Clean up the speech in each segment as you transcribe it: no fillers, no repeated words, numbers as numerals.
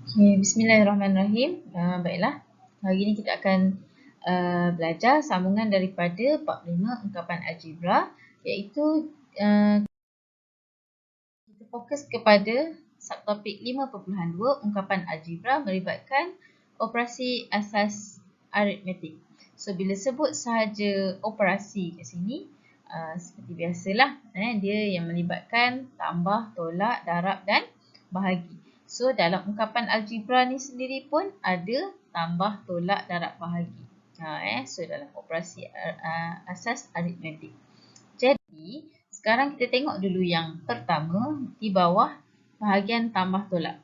Okay, Bismillahirrahmanirrahim. Baiklah, hari ini kita akan belajar sambungan daripada bab 5 ungkapan algebra, iaitu kita fokus kepada subtopik 5.2 ungkapan algebra melibatkan operasi asas aritmetik. So, bila sebut sahaja operasi kat sini, seperti biasalah, dia yang melibatkan tambah, tolak, darab dan bahagi. So, dalam ungkapan algebra ni sendiri pun ada tambah, tolak, darab, bahagi. So, dalam operasi asas aritmetik. Jadi, sekarang kita tengok dulu yang pertama di bawah bahagian tambah tolak.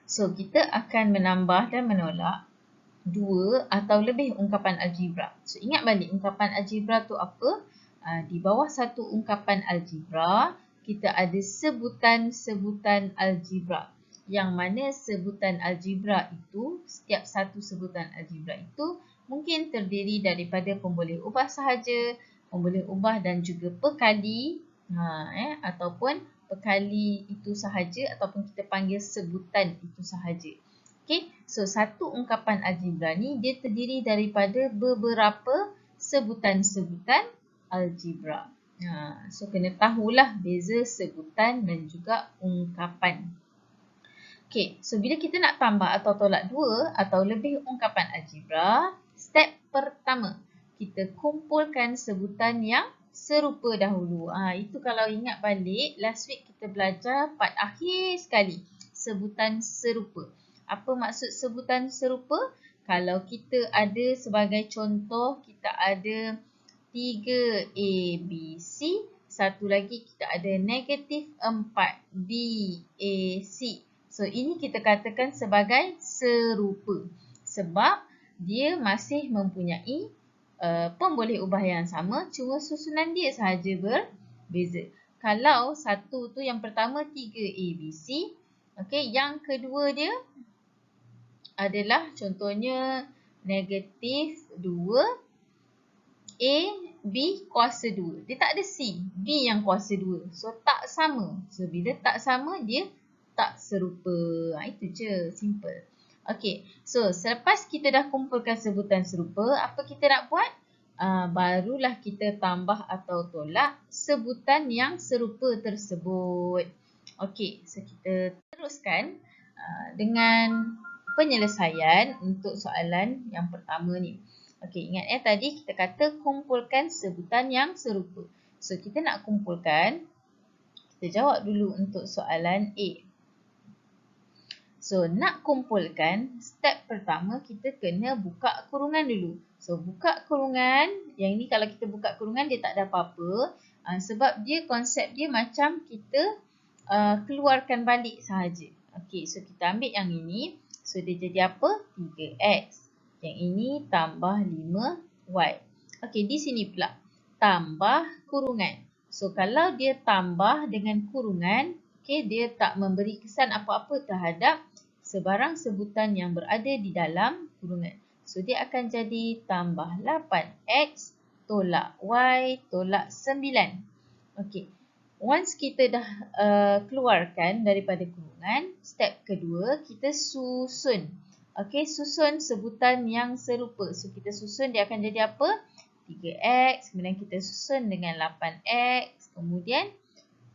So, kita akan menambah dan menolak dua atau lebih ungkapan algebra. So, ingat balik ungkapan algebra tu apa? Di bawah satu ungkapan algebra, kita ada sebutan-sebutan algebra. Yang mana sebutan algebra itu, setiap satu sebutan algebra itu mungkin terdiri daripada pemboleh ubah sahaja, pemboleh ubah dan juga pekali, ataupun pekali itu sahaja, ataupun kita panggil sebutan itu sahaja. Okay, so satu ungkapan algebra ni dia terdiri daripada beberapa sebutan-sebutan algebra. So kena tahulah beza sebutan dan juga ungkapan. Okay, so bila kita nak tambah atau tolak dua atau lebih ungkapan algebra, step pertama, kita kumpulkan sebutan yang serupa dahulu. Itu kalau ingat balik, last week kita belajar part akhir sekali, sebutan serupa. Apa maksud sebutan serupa? Kalau kita ada sebagai contoh, kita ada 3A, B, C. Satu lagi kita ada negatif 4B, A, C. So, ini kita katakan sebagai serupa. Sebab dia masih mempunyai pemboleh ubah yang sama, cuma susunan dia sahaja berbeza. Kalau satu tu yang pertama 3A, B, C. Okay, yang kedua dia adalah contohnya negatif 2A, B kuasa 2. Dia tak ada C, B yang kuasa 2. So, tak sama. So, bila tak sama, dia tak serupa. Itu je, simple. Okay, so selepas kita dah kumpulkan sebutan serupa, apa kita nak buat? Barulah kita tambah atau tolak sebutan yang serupa tersebut. Okay, so kita teruskan dengan penyelesaian untuk soalan yang pertama ni. Okey, ingat tadi kita kata kumpulkan sebutan yang serupa. So, kita nak kumpulkan, kita jawab dulu untuk soalan A. So, nak kumpulkan, step pertama kita kena buka kurungan dulu. So, buka kurungan, yang ni kalau kita buka kurungan dia tak ada apa-apa. Sebab dia konsep dia macam kita keluarkan balik sahaja. Okey, so kita ambil yang ini. So, dia jadi apa? 3x. Yang ini tambah 5y. Okey, di sini pula tambah kurungan. So, kalau dia tambah dengan kurungan, okay, dia tak memberi kesan apa-apa terhadap sebarang sebutan yang berada di dalam kurungan. So, dia akan jadi tambah 8x tolak y tolak 9. Okey, once kita dah keluarkan daripada kurungan, step kedua, kita susun. Okey, susun sebutan yang serupa. So, kita susun dia akan jadi apa? 3x, kemudian kita susun dengan 8x, kemudian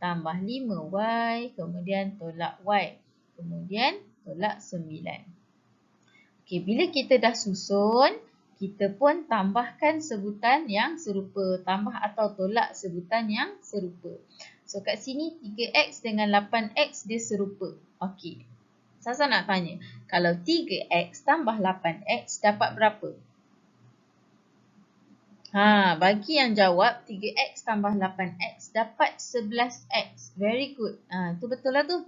tambah 5y, kemudian tolak y, kemudian tolak 9. Okey, bila kita dah susun, kita pun tambahkan sebutan yang serupa. Tambah atau tolak sebutan yang serupa. So, kat sini 3x dengan 8x dia serupa. Okey. Sasa nak tanya, kalau 3x tambah 8x dapat berapa? Bagi yang jawab 3x tambah 8x dapat 11x. Very good. Tu betul lah tu.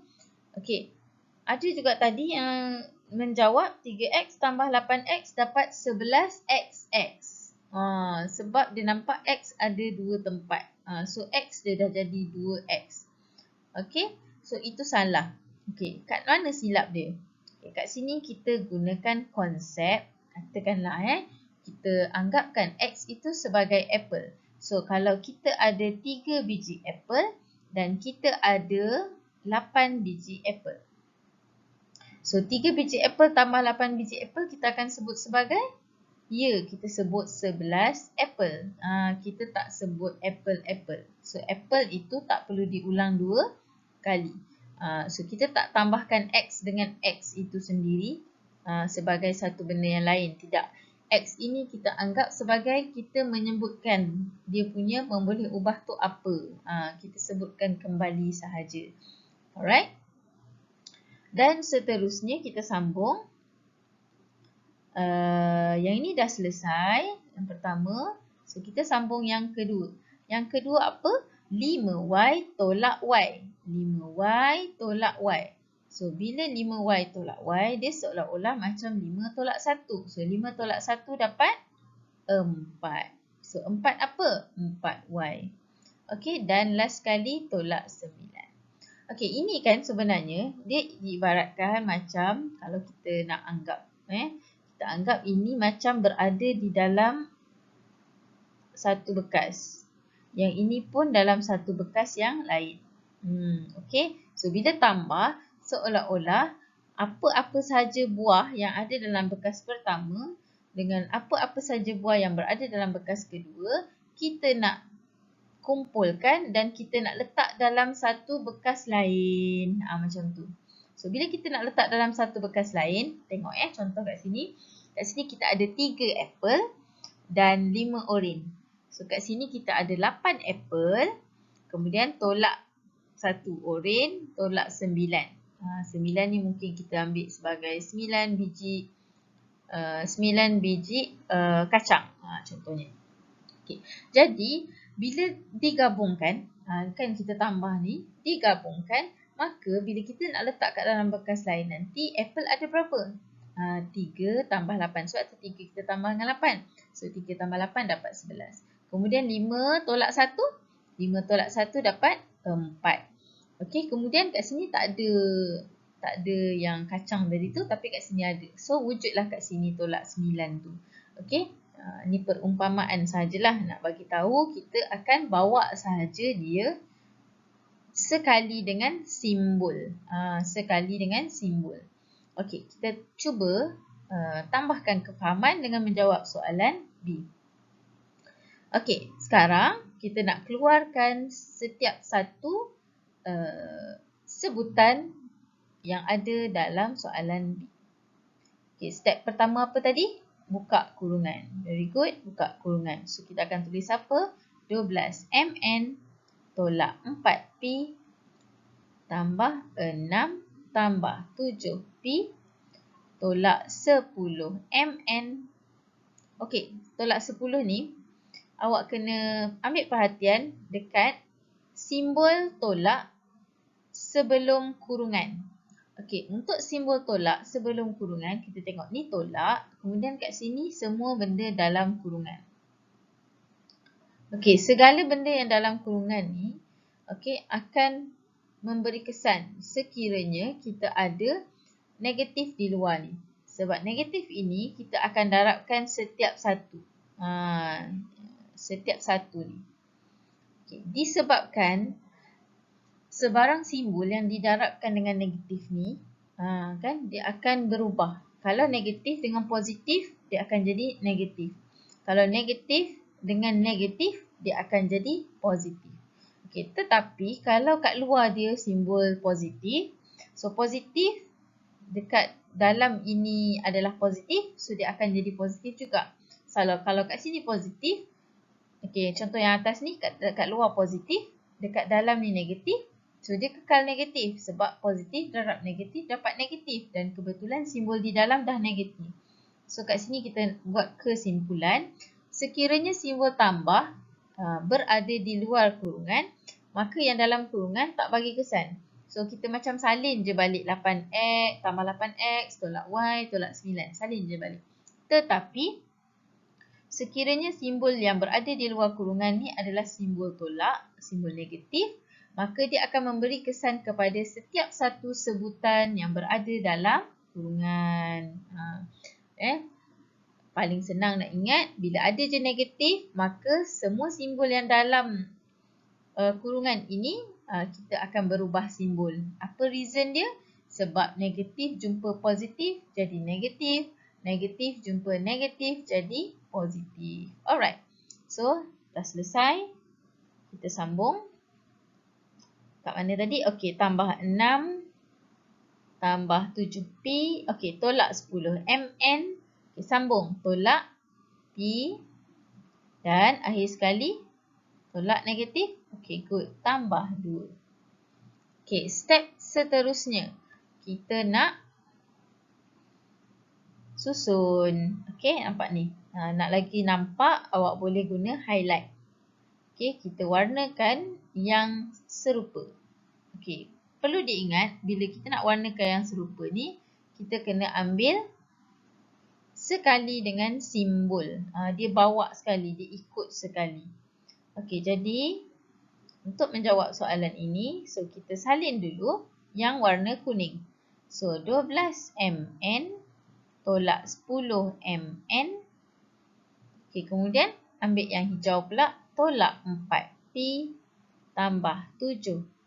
Okey. Ada juga tadi yang menjawab 3x tambah 8x dapat 11xx. Sebab dia nampak x ada dua tempat. So, x dia dah jadi 2x. Okey. So, itu salah. Okey, kat mana silap dia? Okay, kat sini kita gunakan konsep, katakanlah kita anggapkan x itu sebagai apple. So, kalau kita ada 3 biji apple dan kita ada 8 biji apple. So 3 biji apple tambah 8 biji apple kita akan sebut sebagai, ya, kita sebut 11 apple. Kita tak sebut apple. So apple itu tak perlu diulang 2 kali. So kita tak tambahkan X dengan X itu sendiri sebagai satu benda yang lain. Tidak. X ini kita anggap sebagai kita menyebutkan dia punya memboleh ubah tu apa. Kita sebutkan kembali sahaja. Alright. Dan seterusnya kita sambung. Yang ini dah selesai. Yang pertama. So kita sambung yang kedua. Yang kedua apa? 5Y tolak Y. 5Y tolak Y. So bila 5Y tolak Y, dia seolah-olah macam 5 tolak 1. So 5 tolak 1 dapat 4. So 4 apa? 4Y. Okey, dan last sekali tolak 9. Okey, ini kan sebenarnya dia ibaratkan macam kalau kita nak anggap kita anggap ini macam berada di dalam satu bekas. Yang ini pun dalam satu bekas yang lain. Okey. So bila tambah, seolah-olah apa-apa sahaja buah yang ada dalam bekas pertama dengan apa-apa sahaja buah yang berada dalam bekas kedua, kita nak kumpulkan dan kita nak letak dalam satu bekas lain. Macam tu. So bila kita nak letak dalam satu bekas lain, tengok contoh kat sini. Kat sini kita ada 3 apple dan 5 oren. So kat sini kita ada 8 apple, kemudian tolak 1 oren, tolak 9. 9 ni mungkin kita ambil sebagai 9 biji kacang contohnya. Okay. Jadi bila digabungkan, kan kita tambah ni, digabungkan, maka bila kita nak letak kat dalam bekas lain nanti, apple ada berapa? 3 tambah 8. Sebab tu 3 kita tambah dengan 8. So 3 tambah 8 dapat 11. Kemudian 5 tolak 1. 5 tolak 1 dapat 4. Okey, kemudian kat sini tak ada yang kacang tadi tu, tapi kat sini ada. So wujudlah kat sini tolak 9 tu. Okey. Ni perumpamaan sahajalah nak bagi tahu kita akan bawa sahaja dia sekali dengan simbol. Sekali dengan simbol. Okey, kita cuba tambahkan kefahaman dengan menjawab soalan B. Okey, sekarang kita nak keluarkan setiap satu sebutan yang ada dalam soalan B. Okey, step pertama apa tadi? Buka kurungan. Very good, buka kurungan. So kita akan tulis apa? 12 mn tolak 4p tambah 6 tambah 7p tolak 10 mn. Okey, tolak 10 ni awak kena ambil perhatian dekat simbol tolak sebelum kurungan. Okey, untuk simbol tolak sebelum kurungan, kita tengok ni tolak, kemudian kat sini semua benda dalam kurungan. Okey, segala benda yang dalam kurungan ni, okey, akan memberi kesan sekiranya kita ada negatif di luar ni. Sebab negatif ini kita akan darabkan setiap satu. Setiap satu ni. Okey, disebabkan sebarang simbol yang didarabkan dengan negatif ni, kan dia akan berubah. Kalau negatif dengan positif, dia akan jadi negatif. Kalau negatif dengan negatif, dia akan jadi positif. Okey, tetapi kalau kat luar dia simbol positif, so positif dekat dalam ini adalah positif, so dia akan jadi positif juga. Kalau kat sini positif, okey, contoh yang atas ni kat luar positif, dekat dalam ni negatif. So dia kekal negatif sebab positif darab negatif dapat negatif dan kebetulan simbol di dalam dah negatif. So kat sini kita buat kesimpulan, sekiranya simbol tambah berada di luar kurungan, maka yang dalam kurungan tak bagi kesan. So kita macam salin je balik 8x tambah 8x tolak y tolak 9. Salin je balik. Tetapi sekiranya simbol yang berada di luar kurungan ni adalah simbol tolak, simbol negatif, maka dia akan memberi kesan kepada setiap satu sebutan yang berada dalam kurungan. Paling senang nak ingat, bila ada je negatif, maka semua simbol yang dalam kurungan ini kita akan berubah simbol. Apa reason dia? Sebab negatif jumpa positif jadi negatif. Negatif jumpa negatif jadi positif. Alright. So, dah selesai. Kita sambung. Kat mana tadi? Okey, tambah 6 tambah 7P. Okey, tolak 10 MN. Okey, sambung. Tolak P. Dan akhir sekali, tolak negatif. Okey, good. Tambah 2. Okey, step seterusnya. Kita nak susun. Okey, nampak ni. Nak lagi nampak, awak boleh guna highlight. Okey, kita warnakan yang serupa. Okey, perlu diingat bila kita nak warnakan yang serupa ni, kita kena ambil sekali dengan simbol. Dia bawa sekali, dia ikut sekali. Okey, jadi untuk menjawab soalan ini, so kita salin dulu yang warna kuning. So 12 MN tolak 10 MN. Okey, kemudian ambil yang hijau pula, tolak 4P tambah 7P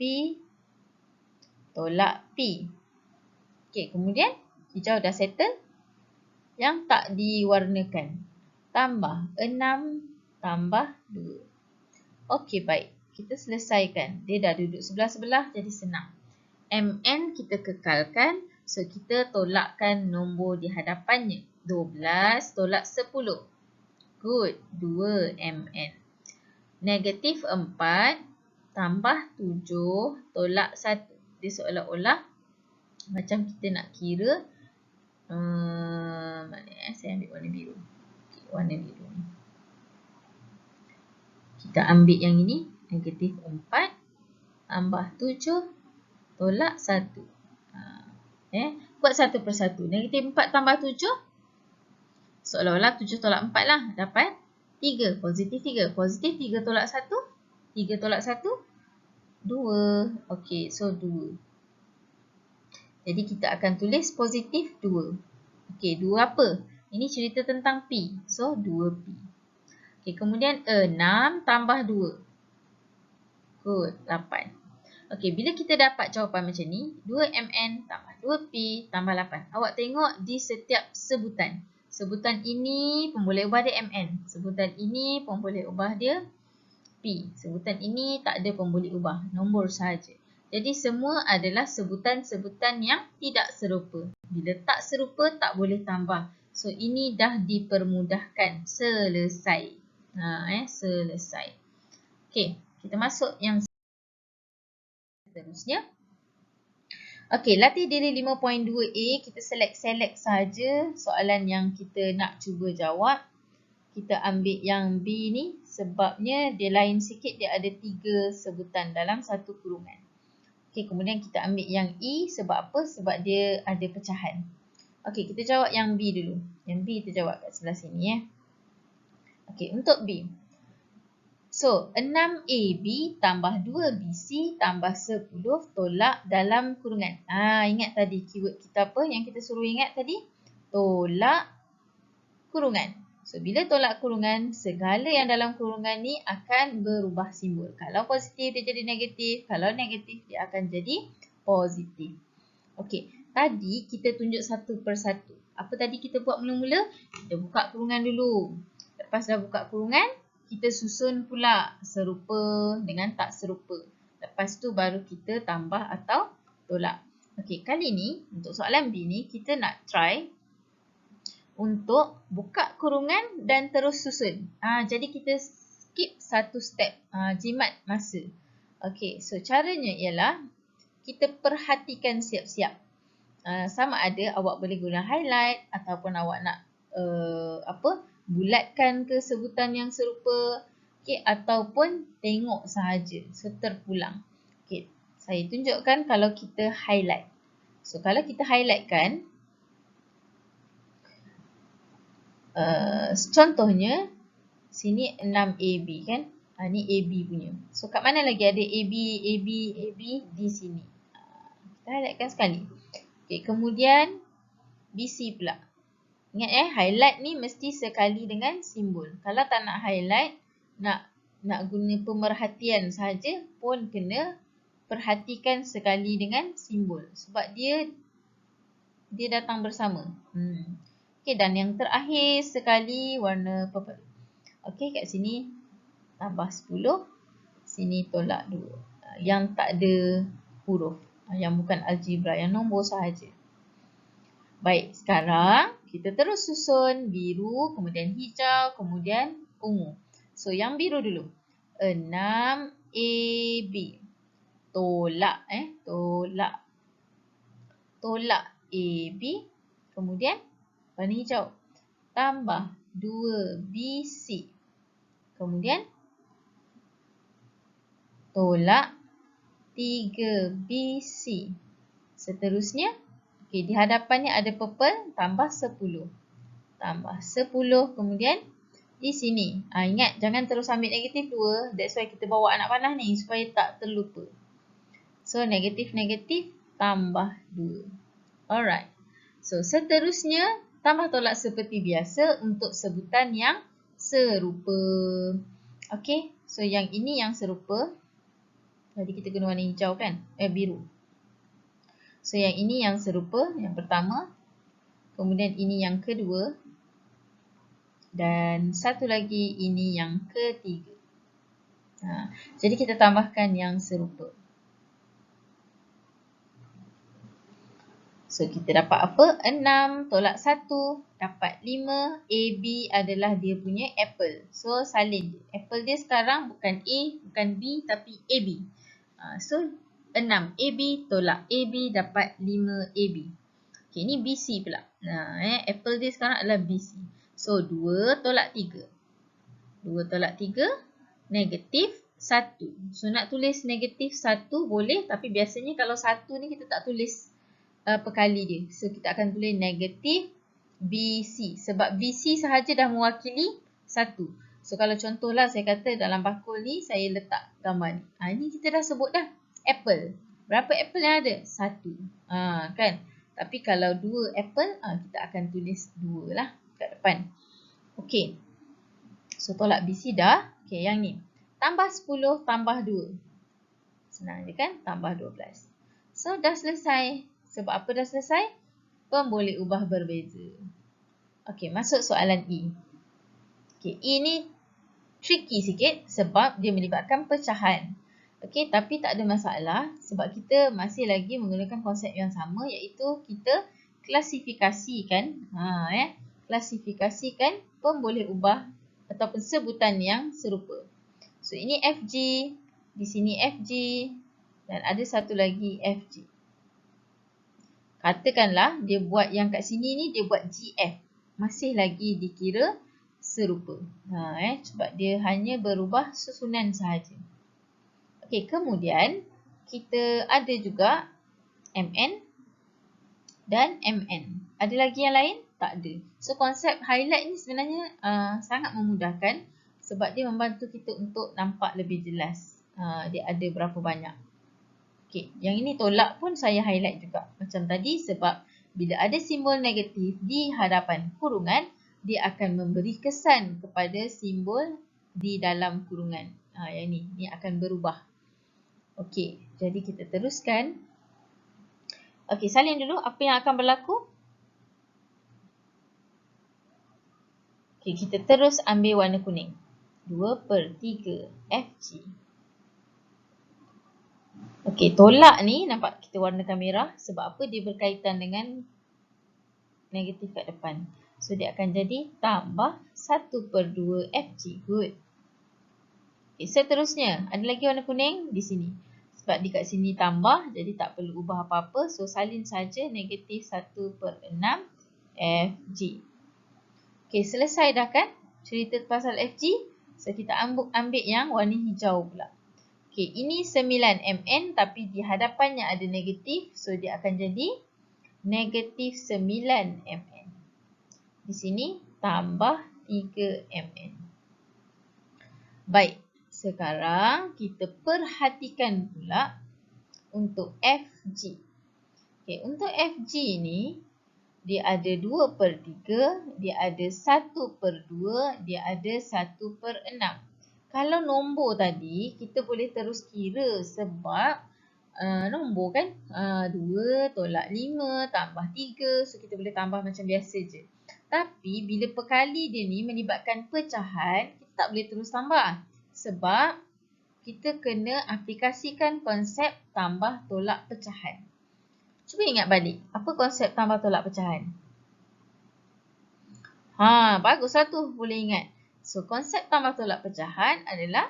tolak P. Okey, kemudian hijau dah settle. Yang tak diwarnakan, tambah 6 tambah 2. Okey, baik. Kita selesaikan. Dia dah duduk sebelah-sebelah jadi senang. MN kita kekalkan. So, kita tolakkan nombor di hadapannya. 12 tolak 10. Good. 2 MN. Negatif 4 tambah 7 tolak 1. Dia seolah-olah macam kita nak kira. Mana saya ambil warna biru. Okay, warna biru ni. Kita ambil yang ini. Negatif 4 tambah 7 tolak 1. Buat satu persatu. Negatif 4 tambah 7. Seolah-olah 7 tolak 4 lah. Dapat 3. Positif 3. Positif 3 tolak 1. 3 tolak 1. 2. Okey, so 2. Jadi kita akan tulis positif 2. Okey, 2 apa? Ini cerita tentang P. So, 2P. Okey, kemudian 6 tambah 2. Good, 8. Okey, bila kita dapat jawapan macam ni, 2MN tambah 2P tambah 8. Awak tengok di setiap sebutan. Sebutan ini pun boleh ubah dia MN. Sebutan ini pun boleh ubah dia P. Sebutan ini tak ada pun boleh ubah. Nombor sahaja. Jadi semua adalah sebutan-sebutan yang tidak serupa. Bila tak serupa, tak boleh tambah. So, ini dah dipermudahkan. Selesai. Selesai. Okey, kita masuk yang seterusnya. Okey, latih diri 5.2a. Kita select sahaja soalan yang kita nak cuba jawab. Kita ambil yang B ni. Sebabnya dia lain sikit. Dia ada 3 sebutan dalam satu kurungan. Okey, kemudian kita ambil yang E. Sebab apa? Sebab dia ada pecahan. Okey, kita jawab yang B dulu. Yang B kita jawab kat sebelah sini. Okey, untuk B. So, 6AB tambah 2BC tambah 10 tolak dalam kurungan. Ingat tadi keyword kita apa yang kita suruh ingat tadi? Tolak kurungan. So, bila tolak kurungan, segala yang dalam kurungan ni akan berubah simbol. Kalau positif, dia jadi negatif. Kalau negatif, dia akan jadi positif. Okey, tadi kita tunjuk satu persatu. Apa tadi kita buat mula-mula? Kita buka kurungan dulu. Lepas dah buka kurungan, kita susun pula serupa dengan tak serupa. Lepas tu baru kita tambah atau tolak. Okey, kali ni untuk soalan B ni, kita nak try untuk buka kurungan dan terus susun. Jadi kita skip satu step. Jimat masa. Okey, so caranya ialah kita perhatikan siap-siap. Sama ada awak boleh guna highlight ataupun awak nak bulatkan ke sebutan yang serupa. Okey, ataupun tengok sahaja. So terpulang. Okey, saya tunjukkan kalau kita highlight. So kalau kita highlightkan, contohnya sini 6AB kan. Ni AB punya. So kat mana lagi ada AB, AB, AB di sini. Kita highlightkan sekali. Okey, kemudian BC pula. Ingat highlight ni mesti sekali dengan simbol. Kalau tak nak highlight, nak guna pemerhatian saja pun kena perhatikan sekali dengan simbol. Sebab dia datang bersama. Okey, dan yang terakhir sekali warna purple. Okey, kat sini tambah 10. Sini tolak 2. Yang tak ada huruf. Yang bukan algebra, yang nombor sahaja. Baik, sekarang kita terus susun biru, kemudian hijau, kemudian ungu. So, yang biru dulu. 6AB. Tolak, tolak. Tolak AB. Kemudian warna hijau. Tambah 2BC. Kemudian tolak 3BC. Seterusnya, okey, di hadapannya ada purple, tambah 10. Tambah 10, kemudian di sini. Ingat, jangan terus ambil negatif 2. That's why kita bawa anak panah ni, supaya tak terlupa. So, negatif-negatif, tambah 2. Alright. So, seterusnya, tambah tolak seperti biasa untuk sebutan yang serupa. Okey, so yang ini yang serupa. Jadi kita guna warna hijau kan? Biru. So, yang ini yang serupa, yang pertama. Kemudian ini yang kedua. Dan satu lagi ini yang ketiga. Jadi kita tambahkan yang serupa. So, kita dapat apa? 6 tolak 1 dapat 5. AB adalah dia punya apple. So, salin. Apple dia sekarang bukan A, bukan B, tapi AB. So, 6 AB tolak AB dapat 5 AB. Okay, ini BC pula. Apple dia sekarang adalah BC. So, 2 tolak 3. 2 tolak 3, negatif 1. So, nak tulis negatif 1 boleh. Tapi biasanya kalau 1 ni kita tak tulis perkali dia. So, kita akan tulis negatif BC. Sebab BC sahaja dah mewakili 1. So, kalau contohlah saya kata dalam bakul ni saya letak gambar ni. Ini kita dah sebut dah. Apple. Berapa apple yang ada? 1. Kan? Tapi kalau 2 apple, kita akan tulis 2 lah kat depan. Okey. So, tolak BC dah. Okey, yang ni. Tambah 10 tambah 2. Senang je kan? Tambah 12. So, dah selesai. Sebab apa dah selesai? Boleh ubah berbeza. Okey, masuk soalan E. Okey, E ni tricky sikit sebab dia melibatkan pecahan. Okey, tapi tak ada masalah sebab kita masih lagi menggunakan konsep yang sama, iaitu kita klasifikasikan, klasifikasikan pemboleh ubah ataupun sebutan yang serupa. So, ini FG, di sini FG dan ada satu lagi FG. Katakanlah dia buat yang kat sini ni dia buat GF. Masih lagi dikira serupa. Sebab dia hanya berubah susunan sahaja. Okey, kemudian kita ada juga MN dan MN. Ada lagi yang lain? Tak ada. So, konsep highlight ni sebenarnya sangat memudahkan sebab dia membantu kita untuk nampak lebih jelas dia ada berapa banyak. Okey, yang ini tolak pun saya highlight juga macam tadi sebab bila ada simbol negatif di hadapan kurungan, dia akan memberi kesan kepada simbol di dalam kurungan. Yang ni akan berubah. Okey, jadi kita teruskan. Okey, salin dulu apa yang akan berlaku. Okey, kita terus ambil warna kuning. 2/3 FG. Okey, tolak ni nampak kita warnakan merah sebab apa? Dia berkaitan dengan negatif kat depan. So, dia akan jadi tambah 1/2 FG. Good. Okay, seterusnya, ada lagi warna kuning di sini. Sebab di kat sini tambah, jadi tak perlu ubah apa-apa. So, salin saja negatif 1/6 FG. Okay, selesai dah kan cerita pasal FG. So, kita ambil yang warna hijau pula. Okay, ini 9 mn tapi di hadapannya ada negatif. So, dia akan jadi negatif 9 mn. Di sini tambah 3 mn. Baik, sekarang kita perhatikan pula untuk FG. Okay, untuk FG ni, dia ada 2/3, dia ada 1/2, dia ada 1/6. Kalau nombor tadi, kita boleh terus kira sebab nombor kan. 2 tolak 5 tambah 3. So kita boleh tambah macam biasa je. Tapi bila perkali dia ni melibatkan pecahan, kita tak boleh terus tambah. Sebab kita kena aplikasikan konsep tambah tolak pecahan. Cuba ingat balik. Apa konsep tambah tolak pecahan? Baguslah tu, boleh ingat. So, konsep tambah tolak pecahan adalah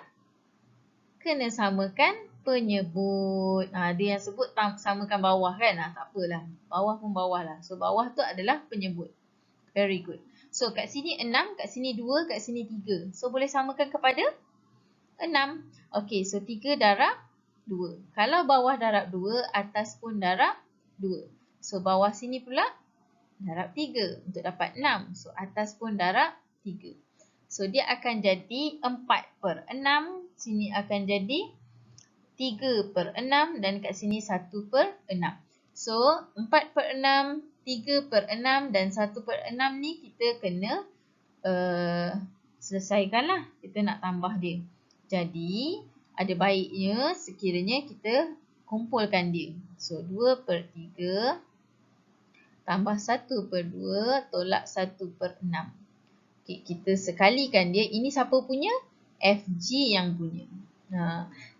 kena samakan penyebut. Dia yang sebut samakan bawah kan? Tak apalah. Bawah pun bawah lah. So, bawah tu adalah penyebut. Very good. So, kat sini 6, kat sini 2, kat sini 3. So, boleh samakan kepada 6. Okey, so 3 darab 2. Kalau bawah darab 2, atas pun darab 2. So, bawah sini pula darab 3 untuk dapat 6. So, atas pun darab 3. So, dia akan jadi 4/6. Sini akan jadi 3/6 dan kat sini 1/6. So, 4/6, 3/6 dan 1/6 ni kita kena selesaikan lah. Kita nak tambah dia. Jadi, ada baiknya sekiranya kita kumpulkan dia. So, 2/3 tambah 1/2 tolak 1/6. Okay, kita sekalikan dia. Ini siapa punya? FG yang punya.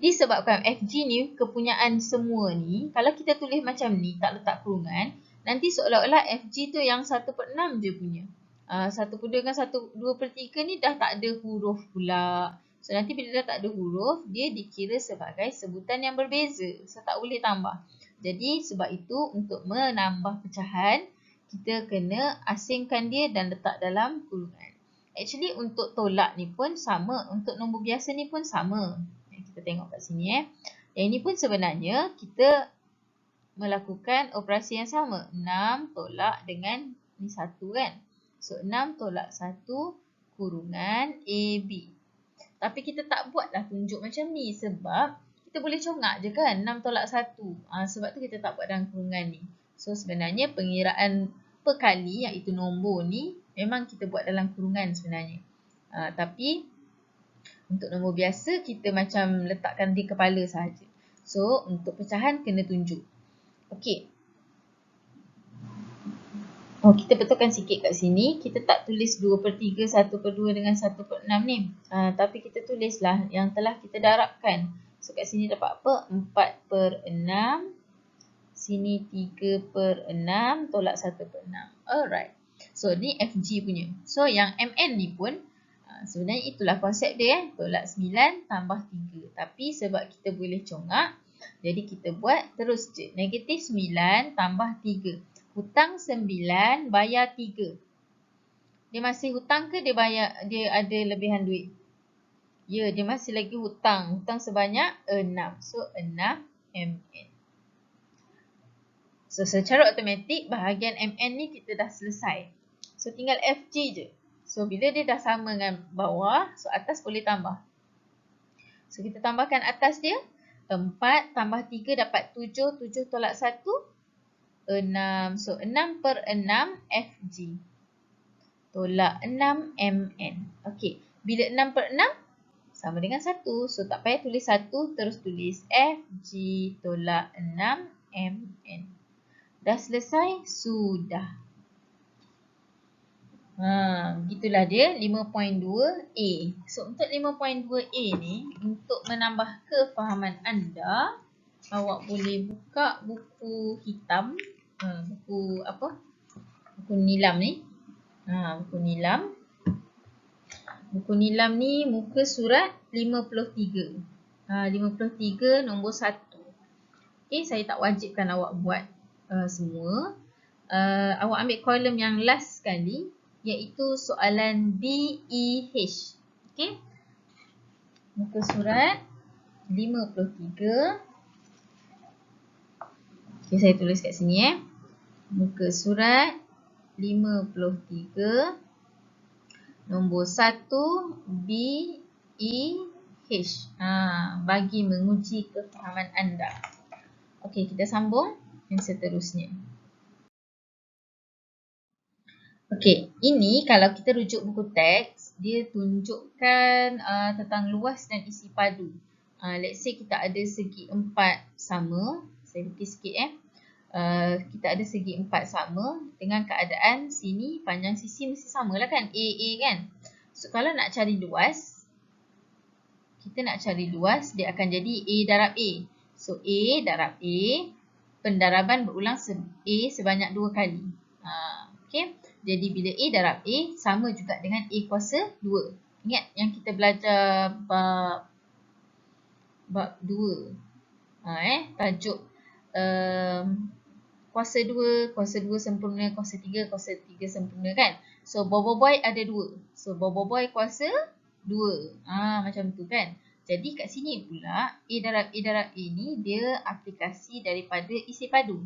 Disebabkan FG ni kepunyaan semua ni, kalau kita tulis macam ni, tak letak kurungan, nanti seolah-olah FG tu yang 1/6 je punya. 1/2 dengan 2/3 ni dah tak ada huruf pula. So, nanti bila dah tak ada huruf, dia dikira sebagai sebutan yang berbeza. So, tak boleh tambah. Jadi, sebab itu untuk menambah pecahan, kita kena asingkan dia dan letak dalam kurungan. Actually, untuk tolak ni pun sama. Untuk nombor biasa ni pun sama. Kita tengok kat sini. Yang ini pun sebenarnya kita melakukan operasi yang sama. 6 tolak dengan ni 1 kan. So, 6 tolak 1 kurungan AB. Tapi kita tak buatlah tunjuk macam ni sebab kita boleh congak je kan 6 tolak 1. Sebab tu kita tak buat dalam kurungan ni. So, sebenarnya pengiraan perkali iaitu nombor ni memang kita buat dalam kurungan sebenarnya. Tapi untuk nombor biasa kita macam letakkan di kepala sahaja. So, untuk pecahan kena tunjuk. Okey. Kita betulkan sikit kat sini. Kita tak tulis 2/3, 1/2 dengan 1/6 ni. Tapi kita tulislah yang telah kita darabkan. So, kat sini dapat apa? 4/6. Sini 3/6 tolak 1/6. Alright. So, ni FG punya. So, yang MN ni pun sebenarnya itulah konsep dia. Tolak 9 tambah 3. Tapi sebab kita boleh congak, jadi kita buat terus je. Negatif 9 tambah 3. Hutang 9, bayar 3. Dia masih hutang ke dia ada lebihan duit? Ya, dia masih lagi hutang. Hutang sebanyak 6. So, 6 MN. So, secara automatik bahagian MN ni kita dah selesai. So, tinggal FG je. So, bila dia dah sama dengan bawah, so atas boleh tambah. So, kita tambahkan atas dia. 4 tambah 3 dapat 7. 7 tolak 1, 6. So, 6/6 FG. Tolak 6 MN. Okey. Bila 6/6, sama dengan 1. So, tak payah tulis 1, terus tulis FG tolak 6 MN. Dah selesai? Sudah. Begitulah dia 5.2A. So, untuk 5.2A ni, untuk menambah kefahaman anda, awak boleh buka buku hitam. Buku apa? Buku nilam ni. Buku nilam. Buku nilam ni muka surat 53. 53 nombor 1. Okay, saya tak wajibkan awak buat semua. Awak ambil kolom yang last sekali, iaitu soalan DEH. Okay. Muka surat 53. Okay, saya tulis kat sini Muka surat 53. Nombor 1 DEH. Bagi menguji kefahaman anda. Okey, kita sambung yang seterusnya. Okey, ini kalau kita rujuk buku teks, dia tunjukkan tentang luas dan isi padu. Let's say kita ada segi 4 sama. Saya bukti sikit kita ada segi 4 sama dengan keadaan sini panjang sisi mesti sama lah kan, A kan. So kalau nak cari luas, kita nak cari luas, dia akan jadi A darab A. So A darab A, pendaraban berulang A sebanyak 2 kali. Okay. Jadi bila A darab A sama juga dengan A kuasa 2. Ingat yang kita belajar bab 2. Tajuk kuasa 2 sempurna, kuasa 3 sempurna kan. So boy ada 2. So boy kuasa 2. Macam tu kan. Jadi kat sini pula A darab A ni dia aplikasi daripada isi padu.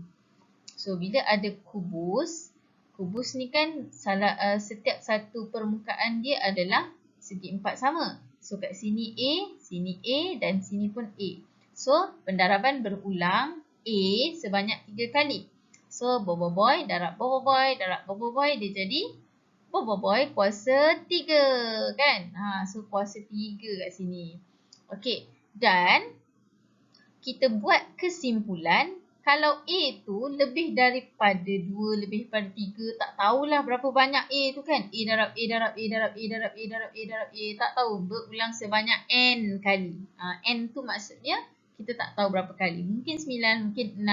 So bila ada kubus ni kan setiap satu permukaan dia adalah segi 4 sama. So kat sini A dan sini pun A. So pendaraban berulang A sebanyak 3 kali. So boy darab boy dia jadi boy kuasa 3 kan. So kuasa 3 kat sini. Okey, dan kita buat kesimpulan kalau A tu lebih daripada 2, lebih daripada 3, tak tahulah berapa banyak A tu kan. A darab A, tak tahu, berulang sebanyak N kali. N tu maksudnya kita tak tahu berapa kali. Mungkin 9, mungkin 6.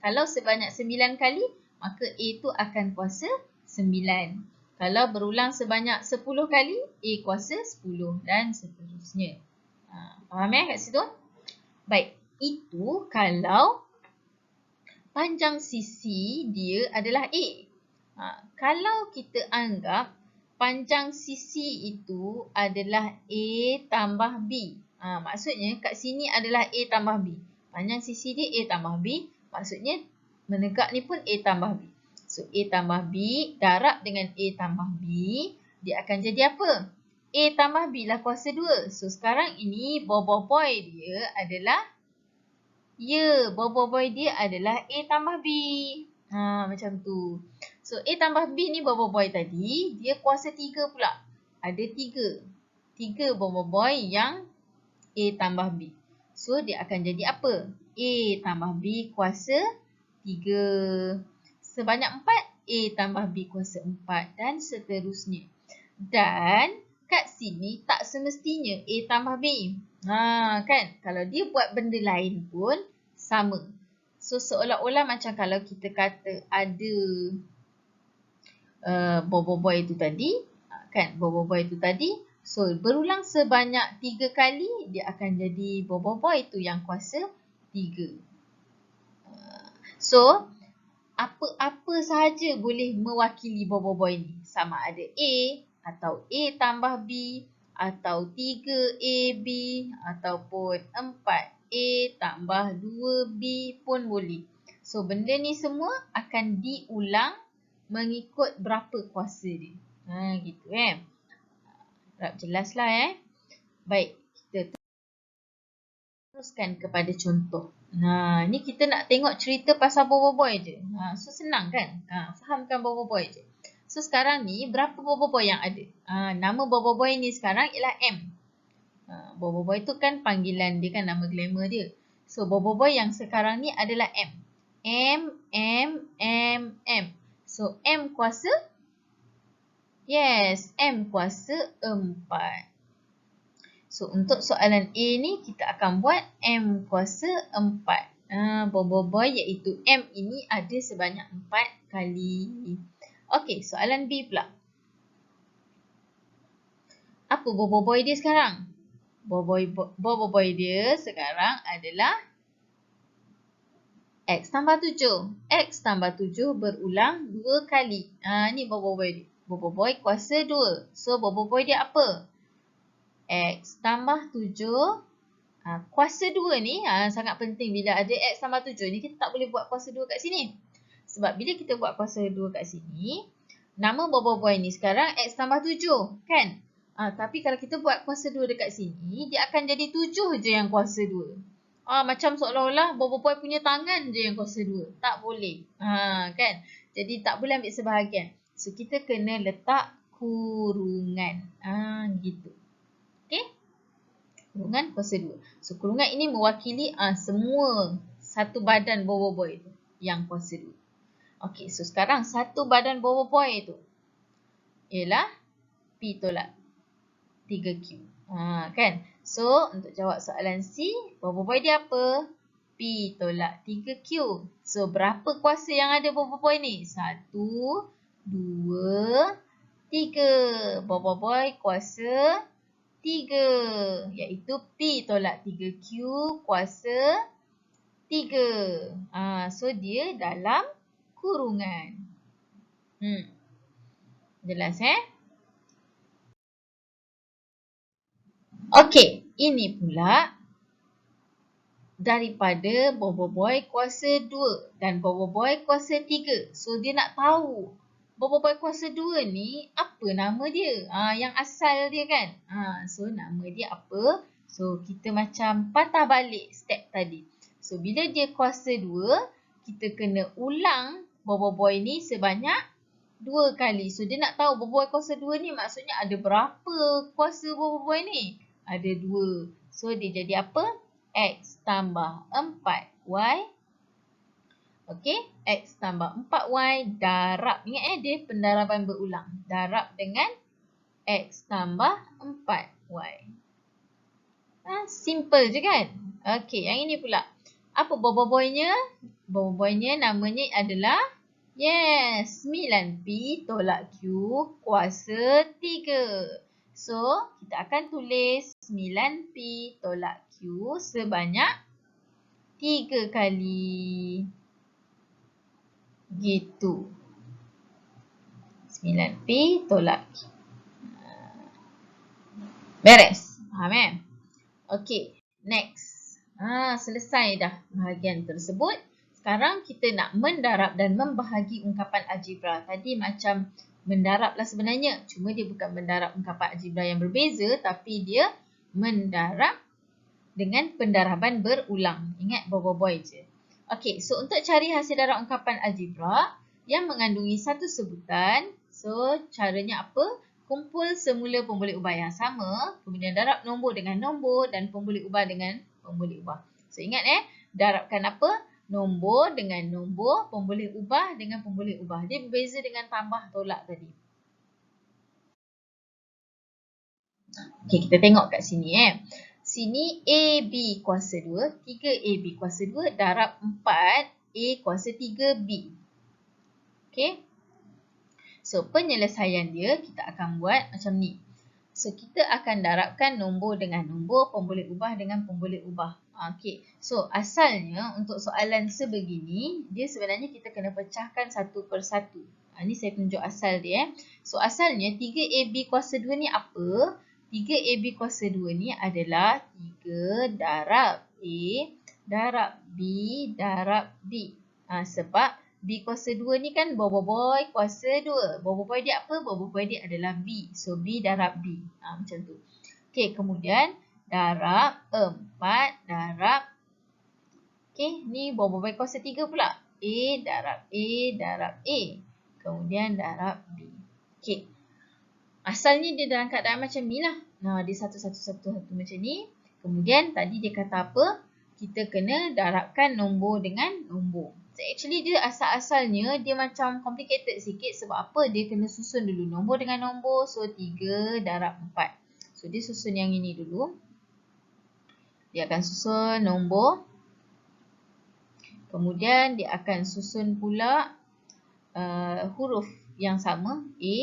Kalau sebanyak 9 kali, maka A tu akan kuasa 9. Kalau berulang sebanyak 10 kali, A kuasa 10 dan seterusnya. Faham kat situ? Baik, itu kalau panjang sisi dia adalah A. Kalau kita anggap panjang sisi itu adalah A tambah B. Maksudnya kat sini adalah A tambah B. Panjang sisi dia A tambah B. Maksudnya menegak ni pun A tambah B. So A tambah B darab dengan A tambah B. Dia akan jadi apa? A tambah B lah kuasa 2. So sekarang ini boy dia adalah boy dia adalah A tambah B. Macam tu. So A tambah B ni boy tadi, dia kuasa 3 pula. Ada 3. 3 boy yang A tambah B. So dia akan jadi apa? A tambah B kuasa 3. Sebanyak 4, A tambah B kuasa 4 dan seterusnya. Dan kat sini tak semestinya A tambah B. Kan? Kalau dia buat benda lain pun sama. So seolah-olah macam kalau kita kata ada boy itu tadi. Kan? Boy itu tadi. So berulang sebanyak 3 kali, dia akan jadi boy itu yang kuasa 3. So apa sahaja boleh mewakili boy ni. Sama ada A atau A tambah B, atau 3AB, ataupun 4A tambah 2B pun boleh. So benda ni semua akan diulang mengikut berapa kuasa dia. Gitu harap jelas lah Baik, kita teruskan kepada contoh. Ni kita nak tengok cerita pasal boy je. So senang kan? Fahamkan boy je. So sekarang ni berapa boy yang ada? Nama boy ni sekarang ialah M. Boy tu kan panggilan dia kan, nama glamour dia. So boy yang sekarang ni adalah M. M. So M kuasa? Yes, M kuasa 4. So untuk soalan A ni kita akan buat M kuasa 4. Boy iaitu M ini ada sebanyak 4 kali. Okey, soalan B pula. Apa boy dia sekarang? Boy dia sekarang adalah X tambah 7. X tambah 7 berulang 2 kali. Ni boy dia. Boy kuasa 2. So boy dia apa? X tambah 7. Kuasa 2 ni sangat penting. Bila ada X tambah 7 ni, kita tak boleh buat kuasa 2 kat sini. Sebab bila kita buat kuasa 2 kat sini, nama boy ni sekarang X tambah 7. Kan? Tapi kalau kita buat kuasa 2 dekat sini, dia akan jadi 7 je yang kuasa 2. Macam seolah-olah boy punya tangan je yang kuasa 2. Tak boleh. Kan? Jadi tak boleh ambil sebahagian. So kita kena letak kurungan. Gitu. Okay? Kurungan kuasa 2. So, kurungan ini mewakili semua satu badan boy tu yang kuasa 2. Okey, so sekarang satu badan boy tu ialah P tolak 3Q. Kan? So, untuk jawab soalan C, boy dia apa? P tolak 3Q. So, berapa kuasa yang ada boy ni? 1, 2, 3. Boy kuasa 3. Iaitu P tolak 3Q kuasa 3. So, dia dalam kurungan. Jelas Okey, ini pula daripada boy kuasa 2 dan boy kuasa 3. So, dia nak tahu boy kuasa 2 ni apa nama dia? Yang asal dia kan? So, nama dia apa? So, kita macam patah balik step tadi. So, bila dia kuasa 2, kita kena ulang boy ni sebanyak 2 kali. So, dia nak tahu boy kuasa 2 ni maksudnya ada berapa kuasa boy ni? Ada 2. So, dia jadi apa? X tambah 4Y. Okey, X tambah 4Y darab. Ingat dia pendaraban berulang. Darab dengan X tambah 4Y. Simple je kan? Okey, yang ini pula. Apa boy-nya? Boy-nya namanya adalah 9P tolak Q kuasa 3. So, kita akan tulis 9P tolak Q sebanyak 3 kali. Gitu. 9P tolak Q. Beres. Faham Okey, next. Selesai dah bahagian tersebut. Sekarang kita nak mendarab dan membahagi ungkapan algebra. Tadi macam mendarab lah sebenarnya. Cuma dia bukan mendarab ungkapan algebra yang berbeza. Tapi dia mendarab dengan pendaraban berulang. Ingat boy je. Okey, so untuk cari hasil darab ungkapan algebra yang mengandungi satu sebutan. So, caranya apa? Kumpul semula pemboleh ubah yang sama. Kemudian darab nombor dengan nombor dan pemboleh ubah dengan pemboleh ubah. So, ingat darabkan apa? Nombor dengan nombor, pemboleh ubah dengan pemboleh ubah. Dia berbeza dengan tambah tolak tadi. Okey, kita tengok kat sini Sini AB kuasa 2, 3AB kuasa 2 darab 4A kuasa 3B. Okey. So, penyelesaian dia kita akan buat macam ni. So, kita akan darabkan nombor dengan nombor, pemboleh ubah dengan pemboleh ubah. Okey. So, asalnya untuk soalan sebegini, dia sebenarnya kita kena pecahkan satu persatu. Ini saya tunjuk asal dia. So, asalnya 3AB kuasa 2 ni apa? 3AB kuasa 2 ni adalah 3 darab A darab B darab B. Sebab B kuasa 2 ni kan boy kuasa 2. Boy dia apa? Boy dia adalah B. So, B darab B. Macam tu. Okey, kemudian darab 4 darab. Okey, ni boy kuasa 3 pula. A darab A. Kemudian darab B. Okey. Asalnya dia dalam keadaan macam ni lah. Dia satu macam ni. Kemudian tadi dia kata apa? Kita kena darabkan nombor dengan nombor. So, actually dia asal-asalnya dia macam complicated sikit. Sebab apa? Dia kena susun dulu nombor dengan nombor. So, 3 darab 4. So, dia susun yang ini dulu. Dia akan susun nombor. Kemudian dia akan susun pula huruf yang sama. A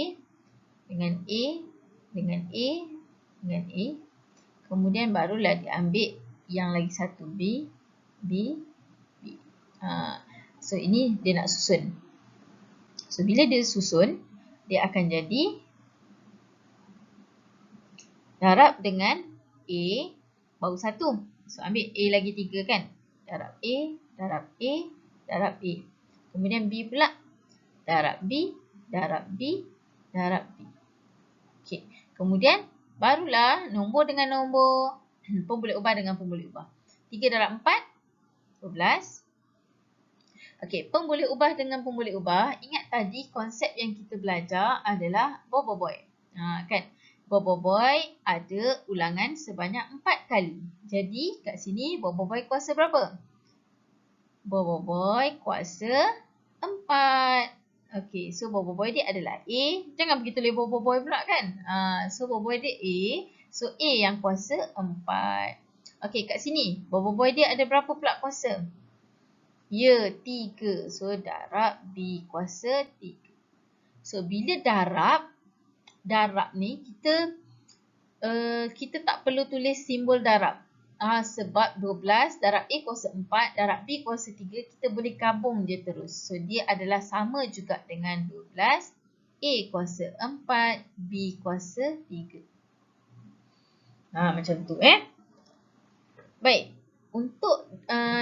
dengan A dengan A dengan A. Kemudian barulah diambil yang lagi satu B, B, B. So, ini dia nak susun. So, bila dia susun, dia akan jadi darab dengan A baru satu. So, ambil A lagi 3 kan. Darab A, darab A, darab A. Kemudian B pula. Darab B, darab B, darab B. Okey. Kemudian barulah nombor dengan nombor, pemboleh ubah dengan pemboleh ubah. 3 darab 4, 12. Okey, pemboleh ubah dengan pemboleh ubah. Ingat tadi konsep yang kita belajar adalah boy. Kan? Boboiboy ada ulangan sebanyak 4 kali. Jadi kat sini Boboiboy kuasa berapa? Boboiboy kuasa 4. Okey, so Boboiboy dia adalah A. Jangan pergi tulis Boboiboy pula kan. So Boboiboy dia A. So A yang kuasa 4. Okey, kat sini Boboiboy dia ada berapa pula kuasa? Ya, 3. So darab B kuasa 3. So bila darab ni kita tak perlu tulis simbol darab. Sebab 12 darab A kuasa 4, darab B kuasa 3, kita boleh gabung je terus. So dia adalah sama juga dengan 12, A kuasa 4, B kuasa 3. Macam tu Baik, untuk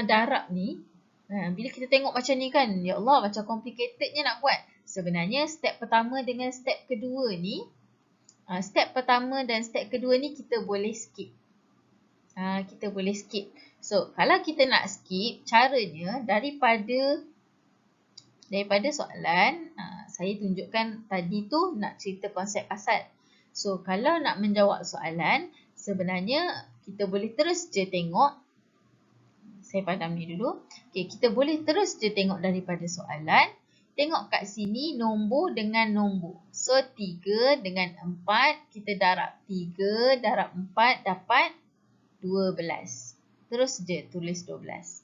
darab ni, bila kita tengok macam ni kan, ya Allah macam complicatednya nak buat. Sebenarnya step pertama dengan step kedua ni, step pertama dan step kedua ni kita boleh skip. So, kalau kita nak skip, caranya daripada soalan, saya tunjukkan tadi tu nak cerita konsep asal. So, kalau nak menjawab soalan, sebenarnya kita boleh terus je tengok. Saya padam ni dulu. Okay, kita boleh terus je tengok daripada soalan. Tengok kat sini nombor dengan nombor. So 3 dengan 4 kita darab. 3 darab 4 dapat 12. Terus je tulis 12.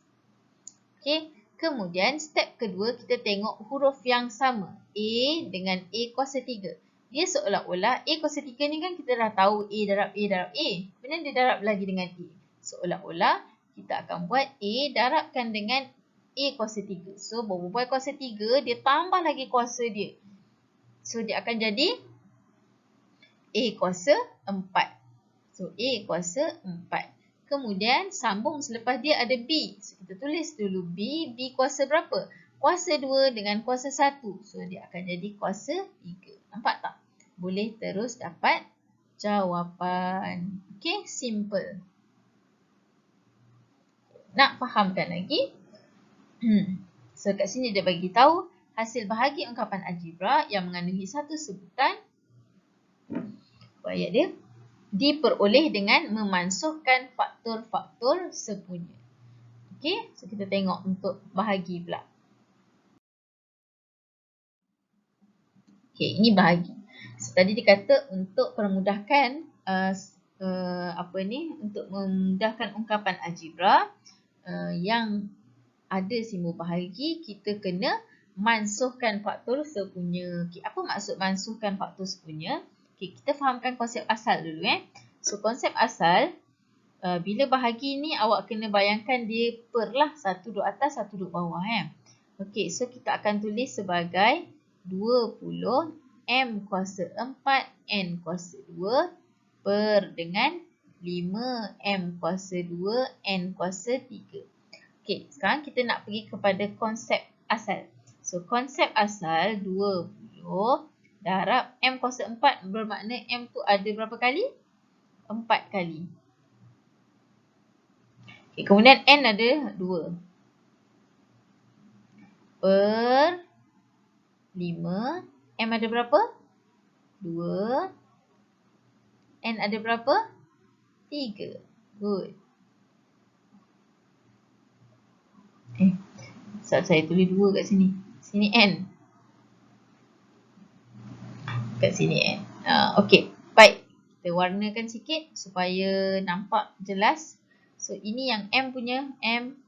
Okay. Kemudian step kedua kita tengok huruf yang sama. A dengan A kuasa 3. Dia seolah-olah A kuasa 3 ni kan kita dah tahu A darab A darab A. Kemudian dia darab lagi dengan A. Seolah-olah kita akan buat A darabkan dengan A kuasa 3. So, Boboiboy kuasa 3, dia tambah lagi kuasa dia. So, dia akan jadi A kuasa 4. So, A kuasa 4. Kemudian, sambung selepas dia ada B. So, kita tulis dulu B. B kuasa berapa? Kuasa 2 dengan kuasa 1. So, dia akan jadi kuasa 3. Nampak tak? Boleh terus dapat jawapan. Okay, simple. Nak fahamkan lagi? So kat sini dia bagi tahu hasil bahagi ungkapan algebra yang mengandungi satu sebutan. Ayat dia diperoleh dengan memansuhkan faktor-faktor sepunya. Okey, so kita tengok untuk bahagi pula. Okey, ini bahagi. So tadi dikata untuk permudahkan untuk memudahkan ungkapan algebra yang ada simbol bahagi, kita kena mansuhkan faktor sepunya. Okay, apa maksud mansuhkan faktor sepunya? Okay, kita fahamkan konsep asal dulu. So, konsep asal, bila bahagi ni awak kena bayangkan dia per lah. Satu duduk atas, satu duduk bawah. Okay, so kita akan tulis sebagai 20 M kuasa 4, N kuasa 2 per dengan 5 M kuasa 2, N kuasa 3. Okey, sekarang kita nak pergi kepada konsep asal. So, konsep asal 20 darab M kuasa 4 bermakna M tu ada berapa kali? 4 kali. Okay, kemudian N ada 2. Per 5. M ada berapa? 2. N ada berapa? 3. Good. Saya tulis 2 kat sini. Sini N. Kat sini N. Okey. Baik. Kita warnakan sikit supaya nampak jelas. So, ini yang M punya. M.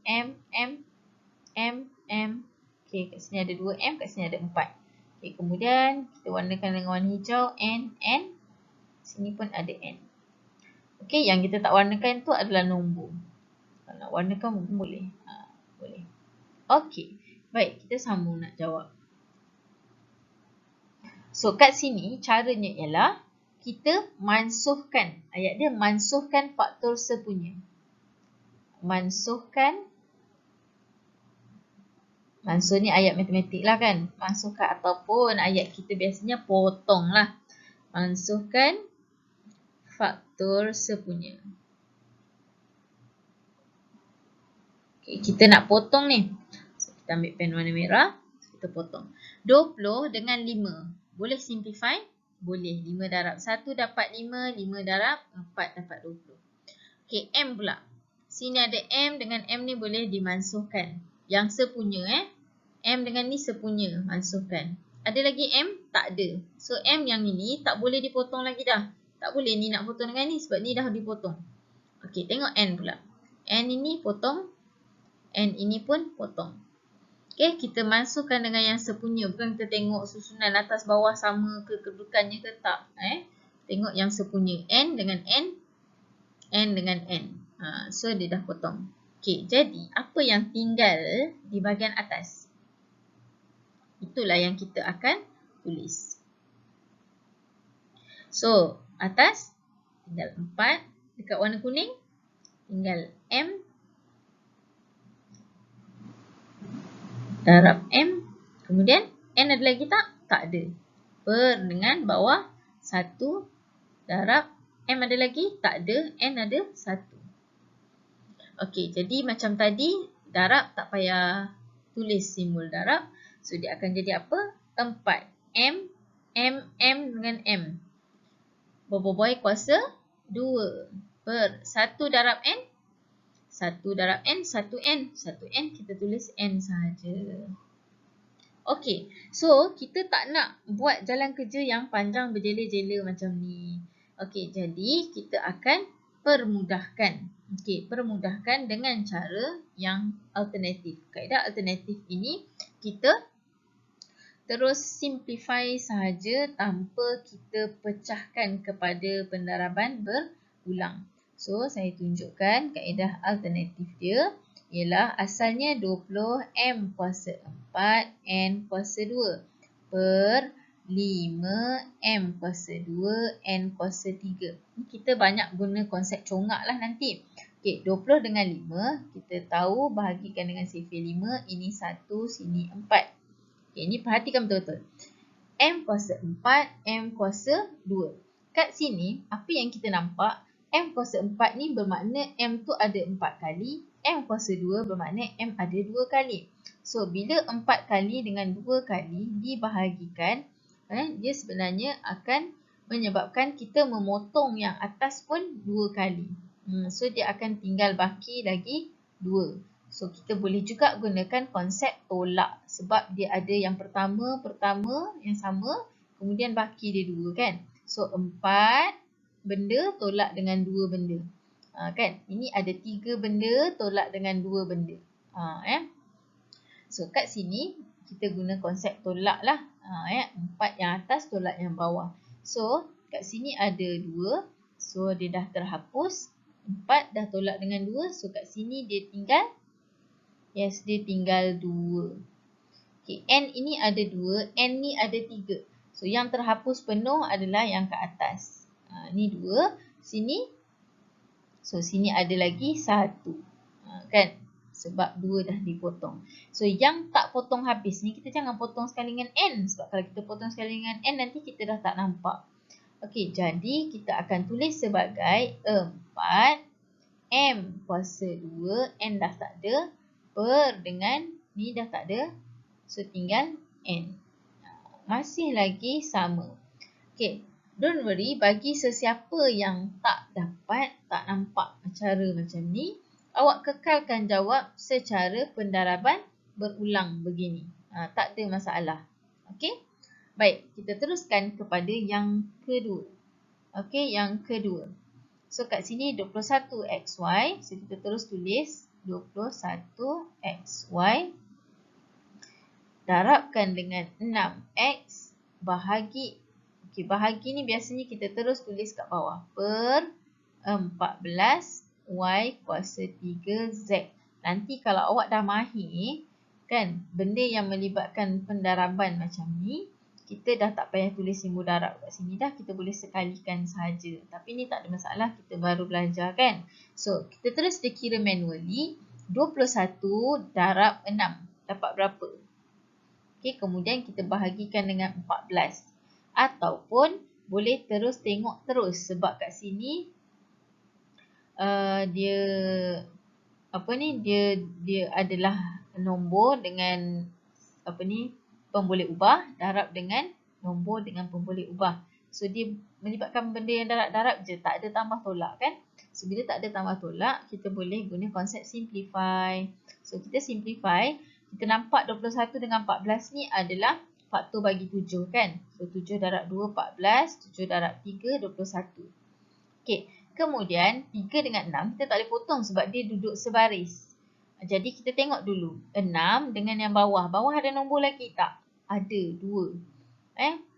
Okey. Kat sini ada 2M. Kat sini ada 4. Okey. Kemudian, kita warnakan dengan warna hijau. N. Sini pun ada N. Okey. Yang kita tak warnakan tu adalah nombor. Kalau nak warnakan boleh. Boleh. Okey, baik, kita sambung nak jawab. So, kat sini caranya ialah kita mansuhkan. Ayat dia mansuhkan faktor sepunya. Mansuhkan. Mansuh ni ayat matematik lah kan. Mansuhkan ataupun ayat kita biasanya potong lah. Mansuhkan faktor sepunya. Okay, kita nak potong ni. So, kita ambil pen warna merah. Kita potong. 20 dengan 5. Boleh simplify? Boleh. 5 darab 1 dapat 5. 5 darab 4 dapat 20. Okey, M pula. Sini ada M dengan M ni boleh dimansuhkan. Yang sepunya M dengan ni sepunya. Mansuhkan. Ada lagi M? Tak ada. So, M yang ini tak boleh dipotong lagi dah. Tak boleh ni nak potong dengan ni sebab ni dah dipotong. Okey, tengok N pula. N ini potong. N ini pun potong. Okey, kita masukkan dengan yang sepunya. Bukan kita tengok susunan atas bawah sama ke kedudukannya ke tak. Tengok yang sepunya. N dengan N. N dengan N. So, dia dah potong. Okey, jadi apa yang tinggal di bahagian atas? Itulah yang kita akan tulis. So, atas tinggal 4. Dekat warna kuning tinggal M darab M. Kemudian N ada lagi tak? Tak ada. Per dengan bawah 1 darab M ada lagi? Tak ada. N ada 1. Okey, jadi macam tadi darab tak payah tulis simbol darab. So, dia akan jadi apa? 4. M, M, M dengan M. Berbual kuasa 2 per 1 darab N. 1 darab N, 1N. 1N kita tulis N sahaja. Okey, so kita tak nak buat jalan kerja yang panjang berjela-jela macam ni. Okey, jadi kita akan permudahkan. Okey, permudahkan dengan cara yang alternatif. Kaedah alternatif ini kita terus simplify sahaja tanpa kita pecahkan kepada pendaraban berulang. So, saya tunjukkan kaedah alternatif dia ialah asalnya 20 M kuasa 4 N kuasa 2 per 5 M kuasa 2 N kuasa 3. Kita banyak guna konsep congak lah nanti. Okey, 20 dengan 5 kita tahu bahagikan dengan sifir 5. Ini 1, sini 4. Okey, ini perhatikan betul-betul. M kuasa 4, M kuasa 2. Kat sini, apa yang kita nampak? M kuasa 4 ni bermakna M tu ada 4 kali. M kuasa 2 bermakna M ada 2 kali. So, bila 4 kali dengan 2 kali dibahagikan, dia sebenarnya akan menyebabkan kita memotong yang atas pun 2 kali. So, dia akan tinggal baki lagi 2. So, kita boleh juga gunakan konsep tolak. Sebab dia ada yang pertama yang sama. Kemudian baki dia 2 kan. So, 4 benda tolak dengan 2 benda. Kan? Ini ada 3 benda tolak dengan 2 benda. So, kat sini kita guna konsep tolak lah. 4 yang atas tolak yang bawah. So, kat sini ada 2. So, dia dah terhapus. 4 dah tolak dengan 2. So, kat sini dia tinggal. Yes, dia tinggal 2. Okay, N ini ada 2. N ni ada 3. So, yang terhapus penuh adalah yang kat atas. Ni 2. Sini. So, sini ada lagi 1. Kan? Sebab 2 dah dipotong. So, yang tak potong habis ni, kita jangan potong sekali dengan N. Sebab kalau kita potong sekali dengan N, nanti kita dah tak nampak. Okey, jadi kita akan tulis sebagai 4 M kuasa 2. N dah tak ada. Per dengan ni dah tak ada. So, tinggal N. Masih lagi sama. Okey. Don't worry, bagi sesiapa yang tak dapat, tak nampak cara macam ni, awak kekalkan jawab secara pendaraban berulang begini. Tak ada masalah. Okey? Baik, kita teruskan kepada yang kedua. Okey, yang kedua. So, kat sini 21XY. So, kita terus tulis 21XY. Darabkan dengan 6X bahagi. Okey, bahagi ni biasanya kita terus tulis kat bawah. Per 14 Y kuasa 3 Z. Nanti kalau awak dah mahir, kan, benda yang melibatkan pendaraban macam ni, kita dah tak payah tulis simbol darab kat sini dah. Kita boleh sekalikan sahaja. Tapi ni tak ada masalah, kita baru belajar kan. So, kita terus dikira manually. 21 darab 6. Dapat berapa? Okey, kemudian kita bahagikan dengan 14. Ataupun boleh terus tengok terus sebab kat sini dia adalah nombor dengan pemboleh ubah darab dengan nombor dengan pemboleh ubah. So dia melibatkan benda yang darab-darab je, tak ada tambah tolak kan. So bila tak ada tambah tolak, kita boleh guna konsep simplify. So kita simplify, kita nampak 21 dengan 14 ni adalah faktor bagi 7 kan. So 7 darab 2, 14, 7 darab 3, 21. Okey, kemudian 3 dengan 6 kita tak boleh potong sebab dia duduk sebaris. Jadi kita tengok dulu, 6 dengan yang bawah. Bawah ada nombor lagi tak? Ada, 2.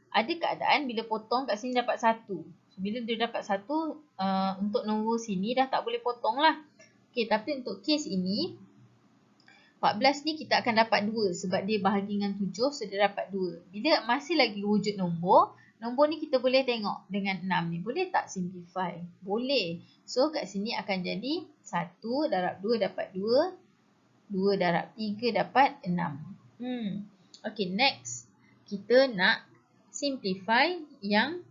Ada keadaan bila potong kat sini dapat 1. Bila dia dapat 1, untuk nombor sini dah tak boleh potong lah. Okey, tapi untuk kes ini, 14 ni kita akan dapat 2 sebab dia bahagi dengan 7, so dia dapat 2. Bila masih lagi wujud nombor ni kita boleh tengok dengan 6 ni. Boleh tak simplify? Boleh. So kat sini akan jadi 1 darab 2 dapat 2. 2 darab 3 dapat 6. Okey, next. Kita nak simplify yang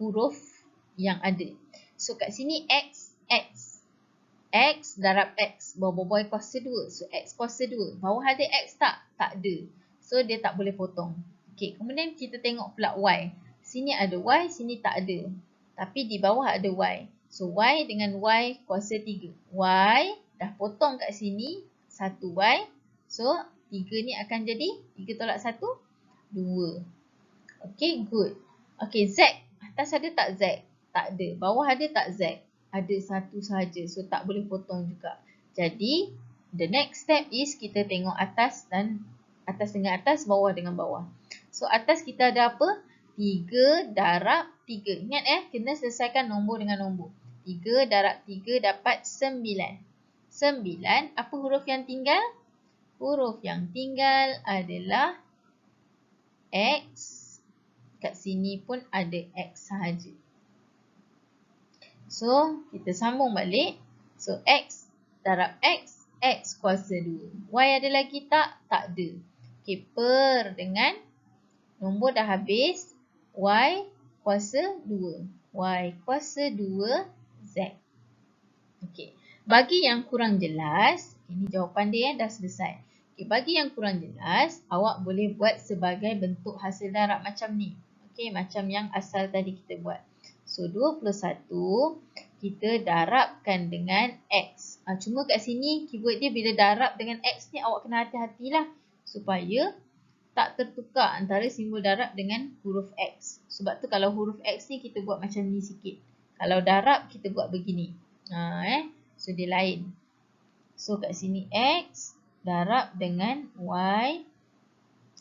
huruf yang ada. So kat sini X darab X. Bawah-bawah kuasa 2. So X kuasa 2. Bawah ada X tak? Tak ada. So dia tak boleh potong. Okey, kemudian kita tengok pula Y. Sini ada Y, sini tak ada. Tapi di bawah ada Y. So Y dengan Y kuasa 3. Y dah potong kat sini 1Y. So 3 ni akan jadi 3 tolak 1, 2. Okey, good. Okey, Z. Atas ada tak Z? Tak ada. Bawah ada tak Z? Ada 1 sahaja. So tak boleh potong juga. Jadi the next step is kita tengok atas dan atas dengan atas, bawah dengan bawah. So atas kita ada apa? 3 darab 3. Ingat kena selesaikan nombor dengan nombor. 3 darab 3 dapat 9. 9, apa huruf yang tinggal? Huruf yang tinggal adalah X. Kat sini pun ada X sahaja. So, kita sambung balik. So, X darab X, X kuasa 2. Y ada lagi tak? Tak ada. Okey, per dengan nombor dah habis. Y kuasa 2. Y kuasa 2, Z. Okey, bagi yang kurang jelas, ini jawapan dia dah selesai. Okey, bagi yang kurang jelas, awak boleh buat sebagai bentuk hasil darab macam ni. Okey, macam yang asal tadi kita buat. So, 21 kita darabkan dengan X. Cuma kat sini keyword dia bila darab dengan X ni awak kena hati-hatilah supaya tak tertukar antara simbol darab dengan huruf X. Sebab tu kalau huruf X ni kita buat macam ni sikit. Kalau darab kita buat begini. So dia lain. So kat sini X darab dengan Y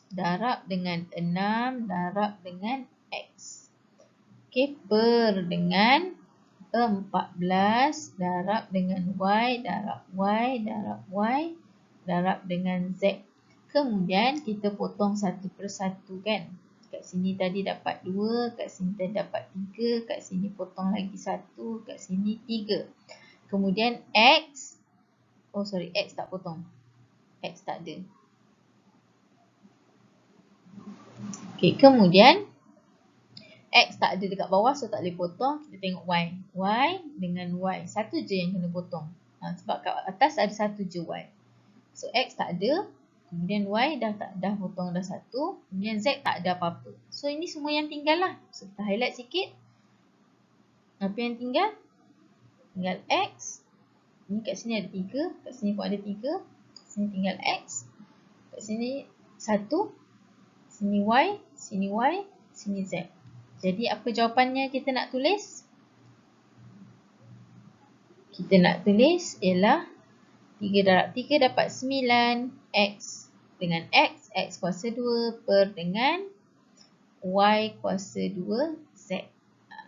darab dengan 6 darab dengan X. Okey, per dengan 14 darab dengan Y darab Y darab Y darab dengan Z. Kemudian kita potong satu persatu kan. Kat sini tadi dapat 2, kat sini tadi dapat 3, kat sini potong lagi 1, kat sini 3. Kemudian X, X tak potong. X tak ada. Okey, kemudian X tak ada dekat bawah, so tak boleh potong. Kita tengok Y. Y dengan Y. Satu je yang kena potong. Sebab kat atas ada satu je Y. So X tak ada. Kemudian Y dah potong dah 1. Kemudian Z tak ada apa-apa. So ini semua yang tinggal lah. So kita highlight sikit. Apa yang tinggal? Tinggal X. Ini kat sini ada 3. Kat sini pun ada 3. Kat sini tinggal X. Kat sini 1. Sini Y. Sini Y. Sini Z. Jadi apa jawapannya kita nak tulis? Kita nak tulis ialah 3 darab 3 dapat 9. X dengan X. X kuasa 2 per dengan Y kuasa 2 Z.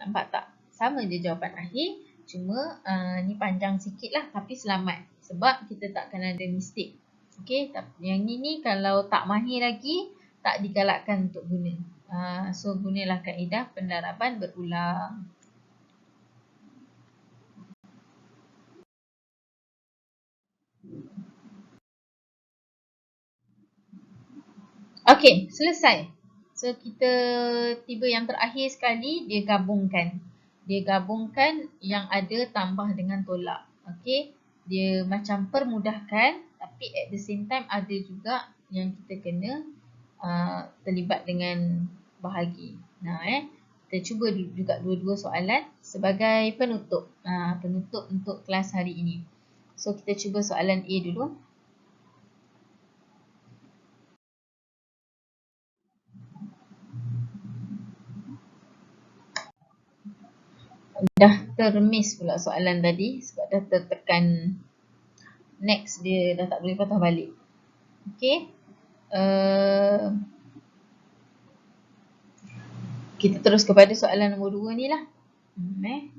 Nampak tak? Sama je jawapan akhir. Cuma ni panjang sikit lah. Tapi selamat. Sebab kita takkan ada mistake. Okay. Yang ni kalau tak mahir lagi, tak digalakkan untuk guna. So gunalah kaedah pendaraban berulang. Okey, selesai. So kita tiba yang terakhir sekali, dia gabungkan. Dia gabungkan yang ada tambah dengan tolak. Okey, dia macam permudahkan, tapi at the same time ada juga yang kita kena terlibat dengan bahagi. kita cuba juga dua-dua soalan sebagai penutup. Penutup untuk kelas hari ini. So, kita cuba soalan A dulu. Dah termiss pula soalan tadi sebab dah tertekan next, dia dah tak boleh patah balik. Okey. Kita terus kepada soalan nombor 2 ni lah.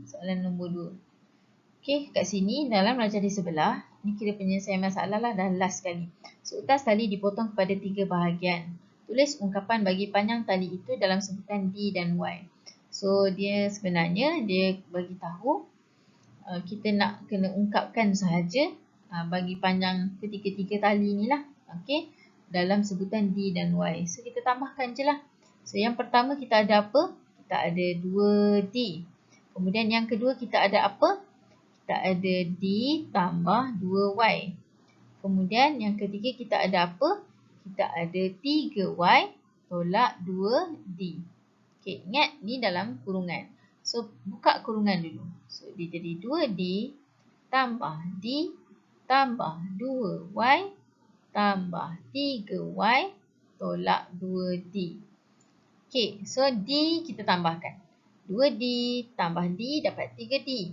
Soalan nombor 2. Okey, kat sini dalam rajah di sebelah, ni kira penyelesaian masalah lah, dah last sekali. Seutas tali dipotong kepada 3 bahagian. Tulis ungkapan bagi panjang tali itu dalam sebutan D dan Y. So, dia sebenarnya dia bagi tahu kita nak kena ungkapkan sahaja bagi panjang ketiga-tiga tali ni lah. Okey, dalam sebutan D dan Y. So, kita tambahkan je lah. So, yang pertama kita ada apa? Kita ada 2D. Kemudian yang kedua kita ada apa? Kita ada D tambah 2Y. Kemudian yang ketiga kita ada apa? Kita ada 3Y tolak 2D. Okey, ingat ni dalam kurungan. So, buka kurungan dulu. So, dia jadi 2D tambah D tambah 2Y tambah 3Y tolak 2D. Okey, so D kita tambahkan. 2D tambah D dapat 3D.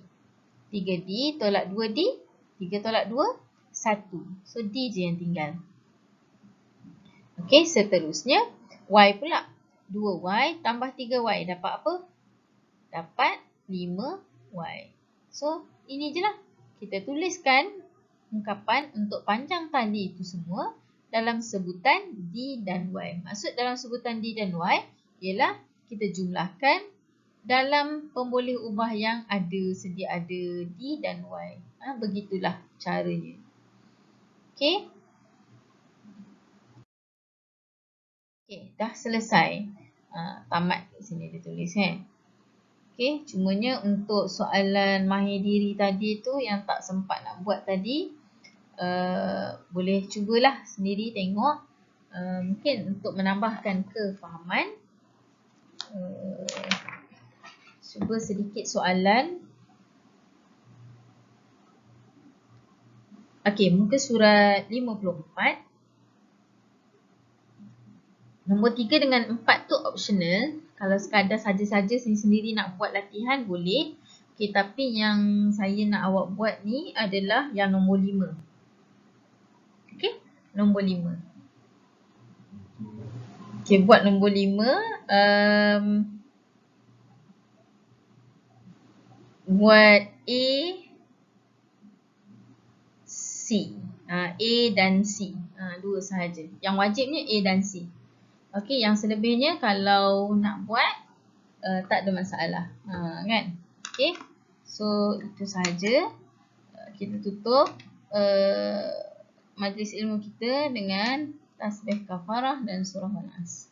3D tolak 2D. 3 tolak 2, 1. So, D je yang tinggal. Okey, seterusnya Y pula. 2Y tambah 3Y dapat apa? Dapat 5Y. So, ini je lah. Kita tuliskan ungkapan untuk panjang tali itu semua dalam sebutan D dan Y. Maksud dalam sebutan D dan Y ialah kita jumlahkan dalam pemboleh ubah yang ada, sedia ada D dan Y. Begitulah caranya. Okey. Okey, dah selesai. Tamat kat sini dia tulis Okey, cumanya untuk soalan mahir diri tadi tu yang tak sempat nak buat tadi, boleh cubalah sendiri tengok. Mungkin untuk menambahkan kefahaman. Cuba sedikit soalan. Okey, muka surat 54. Nombor 3 dengan 4 tu optional. Kalau sekadar saja-saja sendiri nak buat latihan boleh. Okey, tapi yang saya nak awak buat ni adalah yang nombor 5. Okey, nombor 5. Okey, buat nombor 5. Buat A, C. A dan C. Dua sahaja. Yang wajibnya A dan C. Okey, yang selebihnya kalau nak buat tak ada masalah. Kan? Okey. So, itu sahaja. Kita tutup majlis ilmu kita dengan tasbih kafarah dan surah An-Nas.